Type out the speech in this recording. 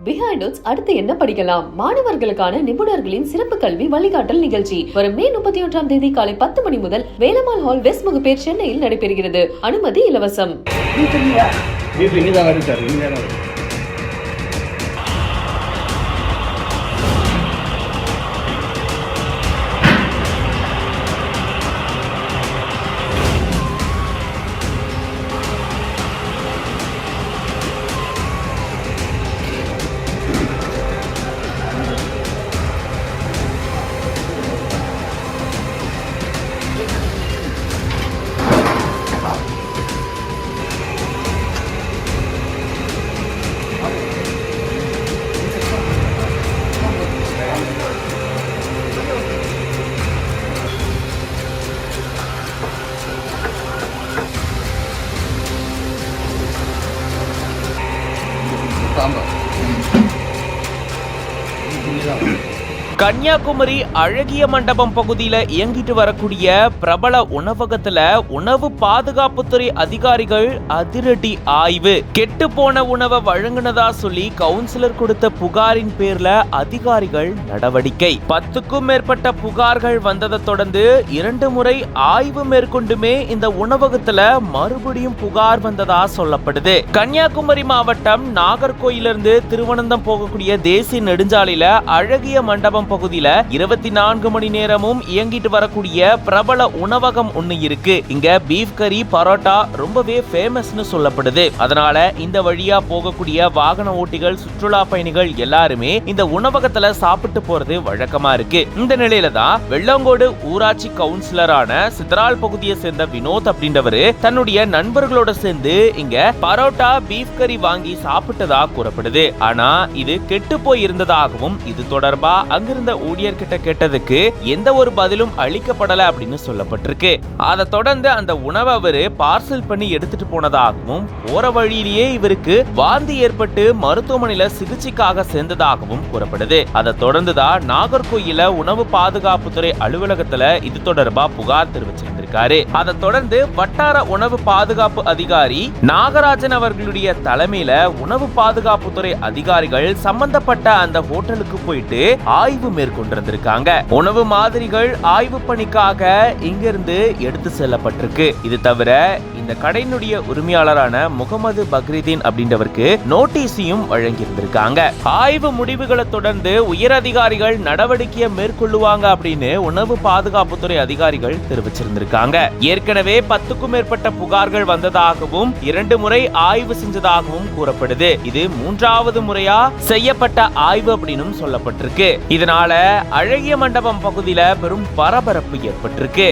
Behind அடுத்து என்ன படிக்கலாம்? மாணவர்களுக்கான நிபுணர்களின் சிறப்பு கல்வி வழிகாட்டல் நிகழ்ச்சி வரும் மே 31ஆம் தேதி காலை 10 மணி முதல் வேலம்மாள் ஹால் வெஸ்ட் முகப்பேர் சென்னையில் நடைபெறுகிறது. அனுமதி இலவசம். கன்னியாகுமரி அழகிய மண்டபம் பகுதியில இயங்கிட்டு வரக்கூடிய பிரபல உணவகத்துல உணவு பாதுகாப்புத்துறை அதிகாரிகள் அதிரடி ஆய்வு. கெட்டு போன உணவை வழங்கினதா சொல்லி கவுன்சிலர் கொடுத்த புகாரின் பேர்ல அதிகாரிகள் நடவடிக்கை. 10க்கும் மேற்பட்ட புகார்கள் வந்ததை தொடர்ந்து 2 முறை ஆய்வு மேற்கொண்டுமே இந்த உணவகத்துல மறுபடியும் புகார் வந்ததா சொல்லப்படுது. கன்னியாகுமரி மாவட்டம் நாகர்கோயிலிருந்து திருவனந்தம் போகக்கூடிய தேசிய நெடுஞ்சாலையில அழகிய மண்டபம் பகுதியில 24 மணி நேரமும் இயங்கிட்டு வரக்கூடிய பிரபல உணவகம் ஒண்ணு இருக்கு. இங்க பீஃப் கறி பரோட்டா ரொம்பவே ஃபேமஸ்னு சொல்லப்படுது. அதனால இந்த வழியா போகக்கூடிய வாகன ஓட்டிகள் சுற்றுலா பயணிகள் எல்லாருமே இந்த உணவகத்துல சாப்பிட்டு போறது வழக்கமா இருக்கு. இந்த நிலையில தான் வெள்ளங்கோடு ஊராட்சி கவுன்சிலரான சித்ரால் பகுதியை சேர்ந்த வினோத் அப்படின்றவரு தன்னுடைய நண்பர்களோட சேர்ந்து இங்க பரோட்டா பீஃப் கறி வாங்கி சாப்பிட்டதா கூறப்படுது. ஆனா இது கெட்டு போய் இருந்ததாகவும் இது தொடர்பா அங்கிருந்த ஊழியர்கிட்ட கேட்டதுக்கு எந்த ஒரு பதிலும் அளிக்கப்படல அப்படின்னு சொல்லப்பட்டிருக்கு. அதை தொடர்ந்து அந்த உணவை அவரு பார்சல் பண்ணி எடுத்துட்டு போனதாகவும் போற வழியிலேயே இவருக்கு வாந்தி ஏற்பட்டு மருத்துவமனையில சிகிச்சைக்காக சேர்ந்ததாகவும் கூறப்படுது. அதை தொடர்ந்துதான் நாகர்கோயில உணவு பாதுகாப்புத்துறை அலுவலகத்துல இது தொடர்பா புகார் தெரிவிச்சிருந்திருக்காரு. அதை தொடர்ந்து வட்டார உணவு பாதுகாப்பு அதிகாரி நாகராஜன் அவர்களுடைய தலைமையில உணவு பாதுகாப்புத்துறை அதிகாரிகள் சம்பந்தப்பட்ட அந்த ஹோட்டலுக்கு போயிட்டு ஆய்வு மேற்கொண்டிருந்திருக்காங்க. உணவு மாதிரிகள் ஆய்வு பணிக்காக இங்கிருந்து எடுத்து செல்லப்பட்டிருக்கு. இது தவிர இந்த கடையினுடைய உரிமையாளரான முகமது பக்ரிதீன் அப்படின்றவருக்கு நோட்டீஸையும் வழங்கியிருந்திருக்காங்க. ஆய்வு முடிவுகளை தொடர்ந்து உயர் அதிகாரிகள் நடவடிக்கையை மேற்கொள்ளுவாங்க அப்படின்னு உணவு பாதுகாப்புத்துறை அதிகாரிகள் தெரிவிச்சிருந்திருக்காங்க. ஏற்கனவே 10க்கும் மேற்பட்ட புகார்கள் வந்ததாகவும் 2 முறை ஆய்வு செஞ்சதாகவும் கூறப்படுது. இது 3வது முறையா செய்யப்பட்ட ஆய்வு அப்படின்னு சொல்லப்பட்டிருக்கு. இதனால அழகிய மண்டபம் பகுதியில பெரும் பரபரப்பு ஏற்பட்டிருக்கு.